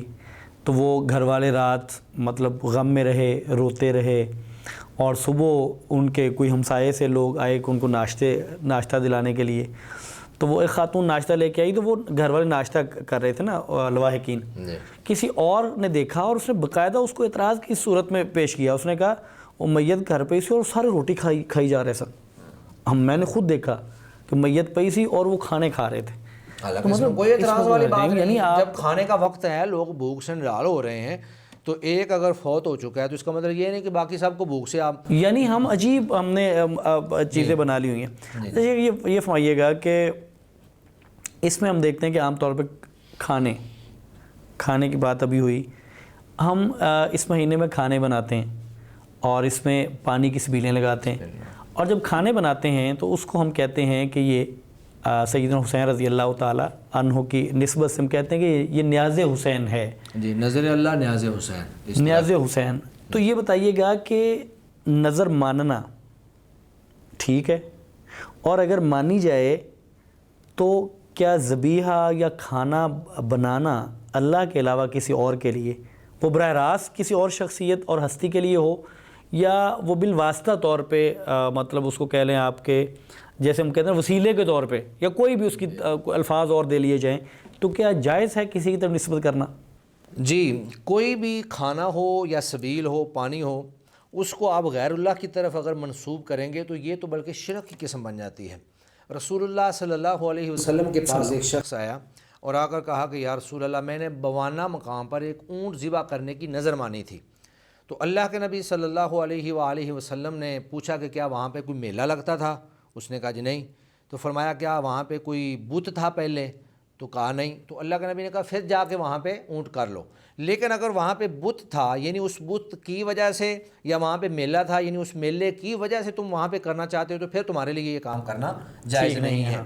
تو وہ گھر والے رات مطلب غم میں رہے, روتے رہے, اور صبح ان کے کوئی ہمسائے سے لوگ آئے کہ ان کو ناشتہ دلانے کے لیے. تو وہ ایک خاتون ناشتہ لے کے آئی, تو وہ گھر والے ناشتہ کر رہے تھے نا لواحقین, کسی اور نے دیکھا اور اس نے باقاعدہ اس کو اعتراض کی صورت میں پیش کیا. اس نے کہا وہ میت گھر پہ سی اور سارے روٹی کھائی جا رہے سر. میں نے خود دیکھا کہ میت پئی سی اور وہ کھانے کھا رہے تھے. مطلب کوئی اعتراض والی بات نہیں. جب کھانے کا وقت ہے, لوگ بھوک سے نڈال ہو رہے ہیں, تو ایک اگر فوت ہو چکا ہے تو اس کا مطلب یہ نہیں کہ باقی سب کو بھوک سے آپ, یعنی ہم عجیب ہم نے چیزیں بنا لی ہوئی ہیں. یہ فرمائیے گا کہ اس میں ہم دیکھتے ہیں کہ عام طور پہ کھانے کی بات ابھی ہوئی. ہم اس مہینے میں کھانے بناتے ہیں اور اس میں پانی کی سبیلیں لگاتے ہیں, اور جب کھانے بناتے ہیں تو اس کو ہم کہتے ہیں کہ یہ سیدنا حسین رضی اللہ تعالیٰ عنہ کی نسبت سے ہم کہتے ہیں کہ یہ نیاز حسین ہے. جی, نظر اللہ نیاز حسین, نیاز حسین. تو یہ بتائیے گا کہ نظر ماننا ٹھیک ہے, اور اگر مانی جائے تو کیا ذبیحہ یا کھانا بنانا اللہ کے علاوہ کسی اور کے لیے, وہ براہ راست کسی اور شخصیت اور ہستی کے لیے ہو, یا وہ بالواسطہ طور پہ مطلب اس کو کہہ لیں آپ کے جیسے ہم کہتے ہیں وسیلے کے طور پہ, یا کوئی بھی اس کی الفاظ اور دے لیے جائیں, تو کیا جائز ہے کسی کی طرف نسبت کرنا؟ جی, کوئی بھی کھانا ہو یا سبیل ہو, پانی ہو, اس کو آپ غیر اللہ کی طرف اگر منسوب کریں گے تو یہ تو بلکہ شرک کی قسم بن جاتی ہے. رسول اللہ صلی اللہ علیہ وسلم کے پاس ایک شخص آیا اور آ کر کہا کہ یا رسول اللہ, میں نے بوانہ مقام پر ایک اونٹ ذبح کرنے کی نظر مانی تھی. تو اللہ کے نبی صلی اللہ علیہ وآلہ وسلم نے پوچھا کہ کیا وہاں پہ کوئی میلہ لگتا تھا؟ اس نے کہا جی نہیں. تو فرمایا کیا وہاں پہ کوئی بت تھا پہلے؟ تو کہا نہیں. تو اللہ کے نبی نے کہا پھر جا کے وہاں پہ اونٹ کر لو. لیکن اگر وہاں پہ بت تھا یعنی اس بت کی وجہ سے, یا وہاں پہ میلہ تھا یعنی اس میلے کی وجہ سے تم وہاں پہ کرنا چاہتے ہو, تو پھر تمہارے لیے یہ کام کرنا جائز نہیں ہے.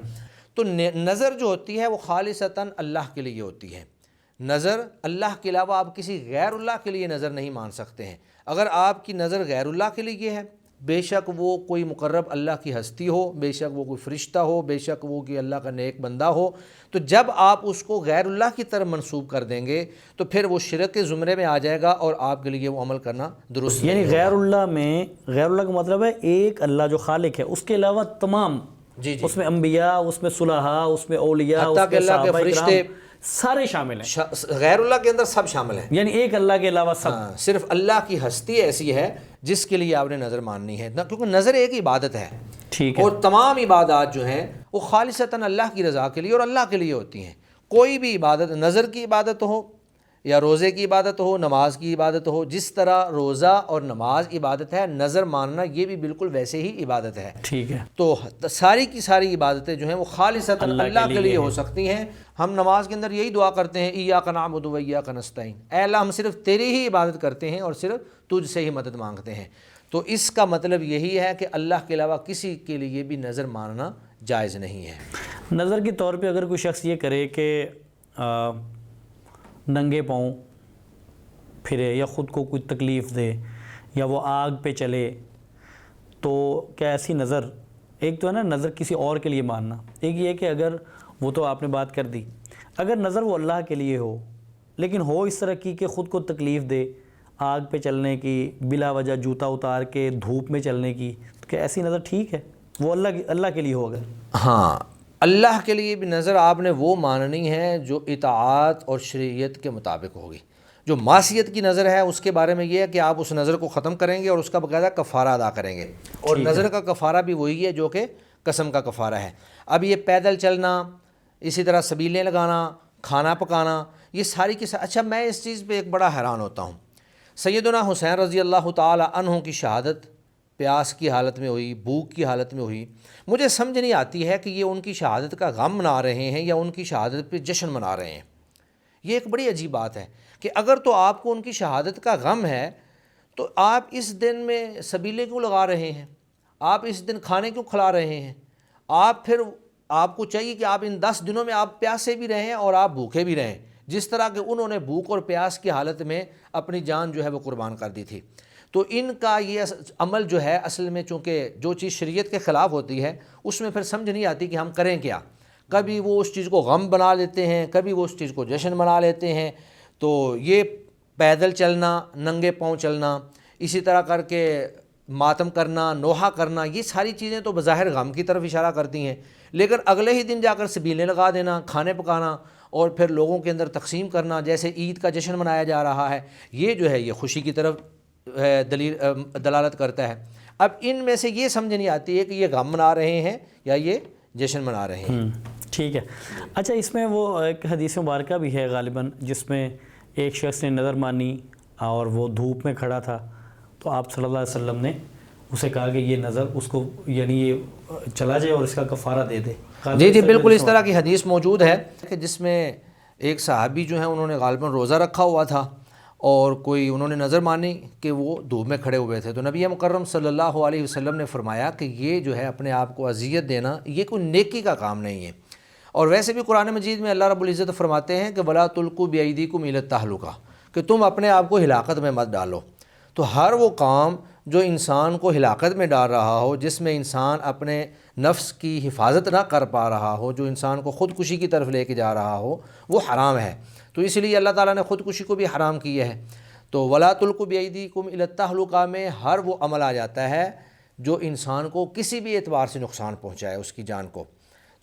تو نظر جو ہوتی ہے وہ خالصتاً اللہ کے لیے ہوتی ہے. نظر اللہ کے علاوہ آپ کسی غیر اللہ کے لیے نظر نہیں مان سکتے ہیں. اگر آپ کی نظر غیر اللہ کے لیے ہے, بے شک وہ کوئی مقرب اللہ کی ہستی ہو, بے شک وہ کوئی فرشتہ ہو, بے شک وہ کہ اللہ کا نیک بندہ ہو, تو جب آپ اس کو غیر اللہ کی طرف منسوب کر دیں گے تو پھر وہ شرک کے زمرے میں آ جائے گا اور آپ کے لیے وہ عمل کرنا درست یعنی غیر اللہ میں, غیر اللہ کا مطلب ہے ایک اللہ جو خالق ہے, اس کے علاوہ تمام, اس میں انبیاء, اس میں صلحاء, اس میں اولیاء, حتیٰ کہ اللہ کے فرشتے سارے شامل ہیں. غیر اللہ کے اندر سب شامل ہیں, یعنی ایک اللہ کے علاوہ سب. صرف اللہ کی ہستی ایسی ہے جس کے لیے آپ نے نظر ماننی ہے, کیونکہ نظر ایک عبادت ہے. ٹھیک ہے. اور تمام عبادات جو ہیں وہ خالصتاً اللہ کی رضا کے لیے اور اللہ کے لیے ہوتی ہیں. کوئی بھی عبادت, نظر کی عبادت ہو یا روزے کی عبادت ہو, نماز کی عبادت ہو, جس طرح روزہ اور نماز عبادت ہے, نظر ماننا یہ بھی بالکل ویسے ہی عبادت ہے. ٹھیک ہے. تو ساری کی ساری عبادتیں جو ہیں وہ خالصتاً اللہ کے لیے ہو سکتی ہیں. ہم نماز کے اندر یہی دعا کرتے ہیں, ایاک نعبد و ایاک نستعین, اے اللہ ہم صرف تیری ہی عبادت کرتے ہیں اور صرف تجھ سے ہی مدد مانگتے ہیں. تو اس کا مطلب یہی ہے کہ اللہ کے علاوہ کسی کے لیے بھی نظر ماننا جائز نہیں ہے. نظر کے طور پہ اگر کوئی شخص یہ کرے کہ ننگے پاؤں پھرے یا خود کو کوئی تکلیف دے یا وہ آگ پہ چلے, تو کیا ایسی نظر, ایک تو ہے نا نظر کسی اور کے لیے ماننا, ایک یہ کہ اگر وہ تو آپ نے بات کر دی, اگر نظر وہ اللہ کے لیے ہو لیکن ہو اس طرح کی کہ خود کو تکلیف دے, آگ پہ چلنے کی, بلا وجہ جوتا اتار کے دھوپ میں چلنے کی, تو کیا ایسی نظر ٹھیک ہے؟ وہ اللہ کے لیے ہوگا. ہاں, اللہ کے لیے بھی نظر آپ نے وہ ماننی ہے جو اطاعت اور شریعت کے مطابق ہوگی. جو معصیت کی نظر ہے اس کے بارے میں یہ ہے کہ آپ اس نظر کو ختم کریں گے اور اس کا باقاعدہ کفارہ ادا کریں گے, اور نظر کا کفارہ بھی وہی ہے جو کہ قسم کا کفارہ ہے. اب یہ پیدل چلنا, اسی طرح سبیلیں لگانا, کھانا پکانا, یہ ساری کی اچھا میں اس چیز پہ ایک بڑا حیران ہوتا ہوں. سیدنا حسین رضی اللہ تعالی عنہ کی شہادت پیاس کی حالت میں ہوئی، بھوک کی حالت میں ہوئی، مجھے سمجھ نہیں آتی ہے کہ یہ ان کی شہادت کا غم منا رہے ہیں یا ان کی شہادت پہ جشن منا رہے ہیں۔ یہ ایک بڑی عجیب بات ہے کہ اگر تو آپ کو ان کی شہادت کا غم ہے تو آپ اس دن میں سبیلے کیوں لگا رہے ہیں؟ آپ اس دن کھانے کیوں کھلا رہے ہیں؟ آپ کو چاہیے کہ آپ ان 10 دنوں میں آپ پیاسے بھی رہیں اور آپ بھوکے بھی رہیں، جس طرح کہ انہوں نے بھوک اور پیاس کی حالت میں اپنی جان جو ہے وہ قربان کر دی تھی۔ تو ان کا یہ عمل جو ہے اصل میں چونکہ جو چیز شریعت کے خلاف ہوتی ہے اس میں پھر سمجھ نہیں آتی کہ ہم کریں کیا۔ کبھی وہ اس چیز کو غم بنا لیتے ہیں، کبھی وہ اس چیز کو جشن بنا لیتے ہیں۔ تو یہ پیدل چلنا، ننگے پاؤں چلنا، اسی طرح کر کے ماتم کرنا، نوحہ کرنا، یہ ساری چیزیں تو بظاہر غم کی طرف اشارہ کرتی ہیں، لیکن اگلے ہی دن جا کر سبیلیں لگا دینا، کھانے پکانا اور پھر لوگوں کے اندر تقسیم کرنا جیسے عید کا جشن منایا جا رہا ہے، یہ جو ہے یہ خوشی کی طرف دلالت کرتا ہے۔ اب ان میں سے یہ سمجھ نہیں آتی ہے کہ یہ غم منا رہے ہیں یا یہ جشن منا رہے ہیں۔ ٹھیک ہے۔ اچھا، اس میں وہ ایک حدیث مبارکہ بھی ہے غالباً جس میں ایک شخص نے نظر مانی اور وہ دھوپ میں کھڑا تھا، تو آپ صلی اللہ علیہ وسلم نے اسے کہا کہ یہ نظر اس کو یعنی یہ چلا جائے اور اس کا کفارہ دے دے۔ جی بالکل اس طرح کی حدیث موجود ہے کہ جس میں ایک صحابی جو ہیں انہوں نے غالباً روزہ رکھا ہوا تھا اور کوئی انہوں نے نظر مانی کہ وہ دھوپ میں کھڑے ہوئے تھے، تو نبی مکرم صلی اللہ علیہ وسلم نے فرمایا کہ یہ جو ہے اپنے آپ کو اذیت دینا یہ کوئی نیکی کا کام نہیں ہے۔ اور ویسے بھی قرآن مجید میں اللہ رب العزت فرماتے ہیں کہ وَلَا تُلْقُوا بِأَيْدِيكُمْ إِلَى التَّهْلُكَةِ، کہ تم اپنے آپ کو ہلاکت میں مت ڈالو۔ تو ہر وہ کام جو انسان کو ہلاکت میں ڈال رہا ہو، جس میں انسان اپنے نفس کی حفاظت نہ کر پا رہا ہو، جو انسان کو خودکشی کی طرف لے کے جا رہا ہو، وہ حرام ہے۔ تو اس لیے اللہ تعالیٰ نے خودکشی کو بھی حرام کیا ہے۔ تو وَلَا تُلْقُوا بِأَيْدِيكُمْ إِلَى التَّهْلُكَةِ میں ہر وہ عمل آ جاتا ہے جو انسان کو کسی بھی اعتبار سے نقصان پہنچائے اس کی جان کو۔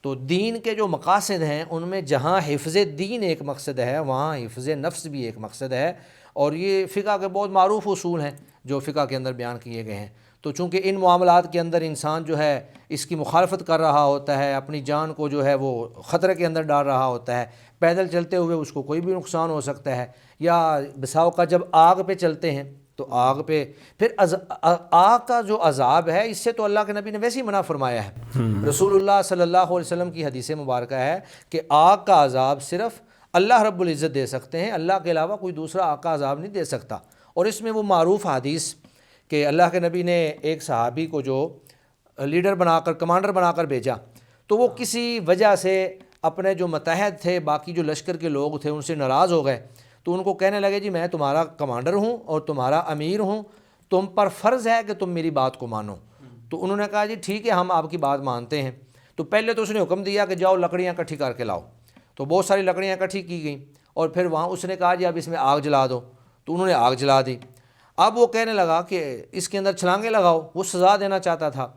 تو دین کے جو مقاصد ہیں ان میں جہاں حفظ دین ایک مقصد ہے وہاں حفظ نفس بھی ایک مقصد ہے، اور یہ فقہ کے بہت معروف اصول ہیں جو فقہ کے اندر بیان کیے گئے ہیں۔ تو چونکہ ان معاملات کے اندر انسان جو ہے اس کی مخالفت کر رہا ہوتا ہے، اپنی جان کو جو ہے وہ خطرے کے اندر ڈال رہا ہوتا ہے، پیدل چلتے ہوئے اس کو کوئی بھی نقصان ہو سکتا ہے، یا بساؤ کا جب آگ پہ چلتے ہیں تو آگ پہ پھر آگ کا جو عذاب ہے اس سے تو اللہ کے نبی نے ویسے ہی منع فرمایا ہے۔ رسول اللہ صلی اللہ علیہ وسلم کی حدیث مبارکہ ہے کہ آگ کا عذاب صرف اللہ رب العزت دے سکتے ہیں، اللہ کے علاوہ کوئی دوسرا آگ کا عذاب نہیں دے سکتا۔ اور اس میں وہ معروف حدیث کہ اللہ کے نبی نے ایک صحابی کو جو لیڈر بنا کر کمانڈر بنا کر بھیجا، تو وہ کسی وجہ سے اپنے جو متحد تھے، باقی جو لشکر کے لوگ تھے ان سے ناراض ہو گئے، تو ان کو کہنے لگے جی میں تمہارا کمانڈر ہوں اور تمہارا امیر ہوں، تم پر فرض ہے کہ تم میری بات کو مانو۔ تو انہوں نے کہا جی ٹھیک ہے ہم آپ کی بات مانتے ہیں۔ تو پہلے تو اس نے حکم دیا کہ جاؤ لکڑیاں اکٹھی کر کے لاؤ، تو بہت ساری لکڑیاں اکٹھی کی گئیں، اور پھر وہاں اس نے کہا جی اب اس میں آگ جلا دو، تو انہوں نے آگ جلا دی۔ اب وہ کہنے لگا کہ اس کے اندر چھلانگیں لگاؤ، وہ سزا دینا چاہتا تھا۔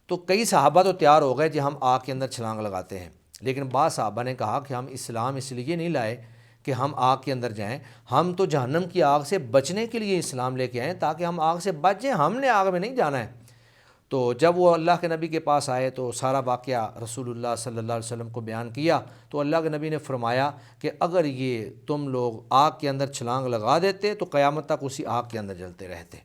تو کئی صحابہ تو تیار ہو گئے جی ہم آگ کے اندر چھلانگ لگاتے ہیں، لیکن بعض صحابہ نے کہا کہ ہم اسلام اس لیے نہیں لائے کہ ہم آگ کے اندر جائیں، ہم تو جہنم کی آگ سے بچنے کے لیے اسلام لے کے آئیں تاکہ ہم آگ سے بچ جائیں، ہم نے آگ میں نہیں جانا ہے۔ تو جب وہ اللہ کے نبی کے پاس آئے تو سارا واقعہ رسول اللہ صلی اللہ علیہ وسلم کو بیان کیا، تو اللہ کے نبی نے فرمایا کہ اگر یہ تم لوگ آگ کے اندر چھلانگ لگا دیتے تو قیامت تک اسی آگ کے اندر جلتے رہتے۔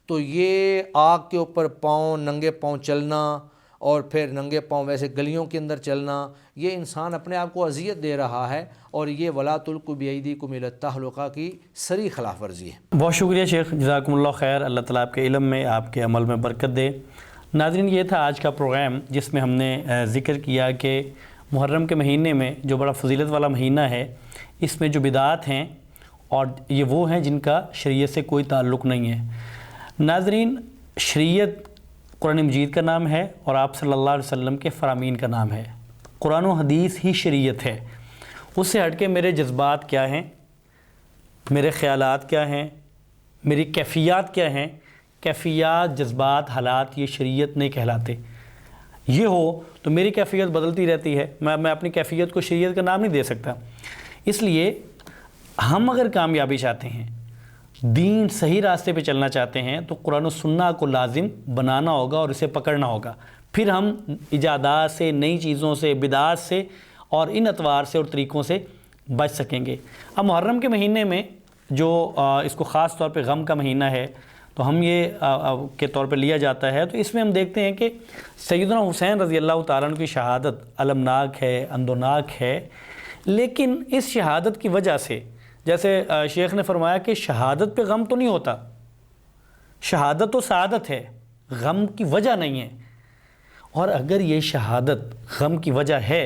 تو یہ آگ کے اوپر پاؤں ننگے پاؤں چلنا اور پھر ننگے پاؤں ویسے گلیوں کے اندر چلنا، یہ انسان اپنے آپ کو اذیت دے رہا ہے، اور یہ وَلَا تُلْقُوا بِأَيْدِيكُمْ إِلَى التَّهْلُكَةِ کی صریح خلاف ورزی ہے۔ بہت شکریہ شیخ، جزاکم اللہ خیر، اللہ تعالیٰ آپ کے علم میں آپ کے عمل میں برکت دے۔ ناظرین، یہ تھا آج کا پروگرام جس میں ہم نے ذکر کیا کہ محرم کے مہینے میں جو بڑا فضیلت والا مہینہ ہے اس میں جو بدعات ہیں اور یہ وہ ہیں جن کا شریعت سے کوئی تعلق نہیں ہے۔ ناظرین، شریعت قرآن مجید کا نام ہے اور آپ صلی اللہ علیہ وسلم کے فرامین کا نام ہے۔ قرآن و حدیث ہی شریعت ہے۔ اس سے ہٹ کے میرے جذبات کیا ہیں، میرے خیالات کیا ہیں، میری کیفیات کیا ہیں، کیفیات، جذبات، حالات یہ شریعت نہیں کہلاتے۔ یہ ہو تو میری کیفیت بدلتی رہتی ہے، میں اپنی کیفیت کو شریعت کا نام نہیں دے سکتا۔ اس لیے ہم اگر کامیابی چاہتے ہیں، دین صحیح راستے پہ چلنا چاہتے ہیں تو قرآن و سنت کو لازم بنانا ہوگا اور اسے پکڑنا ہوگا، پھر ہم ایجادات سے، نئی چیزوں سے، بدعات سے اور ان اطوار سے اور طریقوں سے بچ سکیں گے۔ اب محرم کے مہینے میں جو اس کو خاص طور پہ غم کا مہینہ ہے، تو ہم یہ کے طور پہ لیا جاتا ہے۔ تو اس میں ہم دیکھتے ہیں کہ سیدنا حسین رضی اللہ تعالیٰ عنہ کی شہادت المناک ہے، اندوناک ہے، لیکن اس شہادت کی وجہ سے جیسے شیخ نے فرمایا کہ شہادت پہ غم تو نہیں ہوتا، شہادت تو سعادت ہے، غم کی وجہ نہیں ہے۔ اور اگر یہ شہادت غم کی وجہ ہے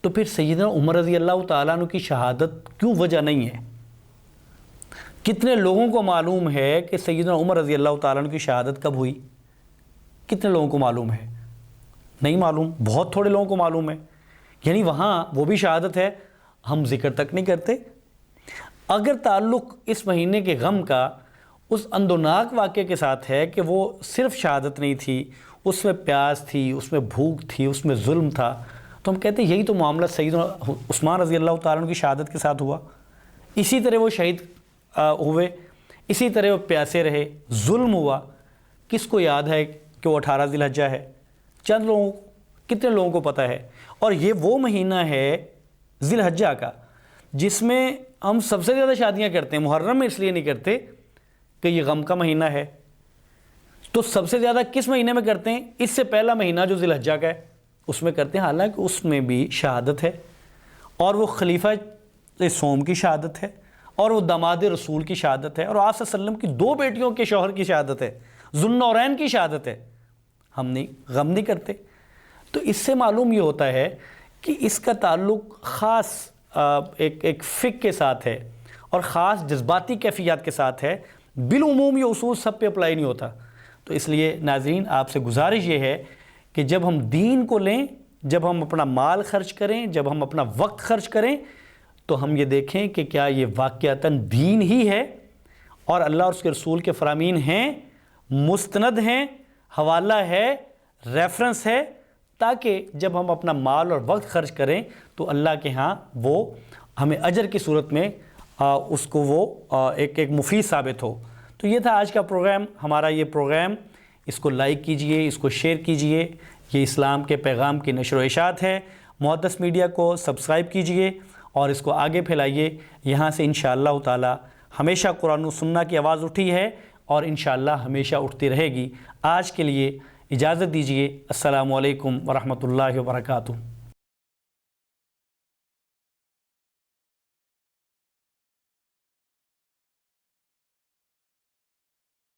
تو پھر سیدنا عمر رضی اللہ تعالیٰ عنہ کی شہادت کیوں وجہ نہیں ہے؟ کتنے لوگوں کو معلوم ہے کہ سیدنا عمر رضی اللہ تعالیٰ عنہ کی شہادت کب ہوئی؟ کتنے لوگوں کو معلوم ہے؟ نہیں معلوم، بہت تھوڑے لوگوں کو معلوم ہے۔ یعنی وہاں وہ بھی شہادت ہے، ہم ذکر تک نہیں کرتے۔ اگر تعلق اس مہینے کے غم کا اس اندوناک واقعے کے ساتھ ہے کہ وہ صرف شہادت نہیں تھی، اس میں پیاس تھی، اس میں بھوک تھی، اس میں ظلم تھا، تو ہم کہتے ہیں یہی تو معاملہ سیدنا عثمان رضی اللہ تعالیٰ عنہ کی شہادت کے ساتھ ہوا۔ اسی طرح وہ شہید ہوئے، اسی طرح وہ پیاسے رہے، ظلم ہوا۔ کس کو یاد ہے کہ وہ 18 ذی الحجہ ہے؟ چند لوگوں کو، کتنے لوگوں کو پتہ ہے؟ اور یہ وہ مہینہ ہے ذی الحجہ کا جس میں ہم سب سے زیادہ شادیاں کرتے ہیں۔ محرم میں اس لیے نہیں کرتے کہ یہ غم کا مہینہ ہے، تو سب سے زیادہ کس مہینے میں کرتے ہیں؟ اس سے پہلا مہینہ جو ذی الحجہ کا ہے اس میں کرتے ہیں، حالانکہ اس میں بھی شہادت ہے، اور وہ خلیفہ سوم کی شہادت ہے، اور وہ داماد رسول کی شہادت ہے، اور آپ صلی اللہ علیہ وسلم کی 2 بیٹیوں کے شوہر کی شہادت ہے، ذو النورین کی شہادت ہے۔ ہم نہیں غم نہیں کرتے۔ تو اس سے معلوم یہ ہوتا ہے کہ اس کا تعلق خاص ایک فقہ کے ساتھ ہے اور خاص جذباتی کیفیات کے ساتھ ہے، بالعموم یہ اصول سب پہ اپلائی نہیں ہوتا۔ تو اس لیے ناظرین آپ سے گزارش یہ ہے کہ جب ہم دین کو لیں، جب ہم اپنا مال خرچ کریں، جب ہم اپنا وقت خرچ کریں، تو ہم یہ دیکھیں کہ کیا یہ واقعتاً دین ہی ہے اور اللہ اور اس کے رسول کے فرامین ہیں، مستند ہیں، حوالہ ہے، ریفرنس ہے، تاکہ جب ہم اپنا مال اور وقت خرچ کریں تو اللہ کے ہاں وہ ہمیں اجر کی صورت میں اس کو وہ ایک مفید ثابت ہو۔ تو یہ تھا آج کا پروگرام، ہمارا یہ پروگرام، اس کو لائک کیجئے، اس کو شیئر کیجئے، یہ اسلام کے پیغام کی نشر و اشاعت ہے۔ محدث میڈیا کو سبسکرائب کیجئے اور اس کو آگے پھیلائیے۔ یہاں سے انشاءاللہ تعالی ہمیشہ قرآن و سنت کی آواز اٹھی ہے اور انشاءاللہ ہمیشہ اٹھتی رہے گی۔ آج کے لیے اجازت دیجئے۔ السلام علیکم ورحمۃ اللہ وبرکاتہ۔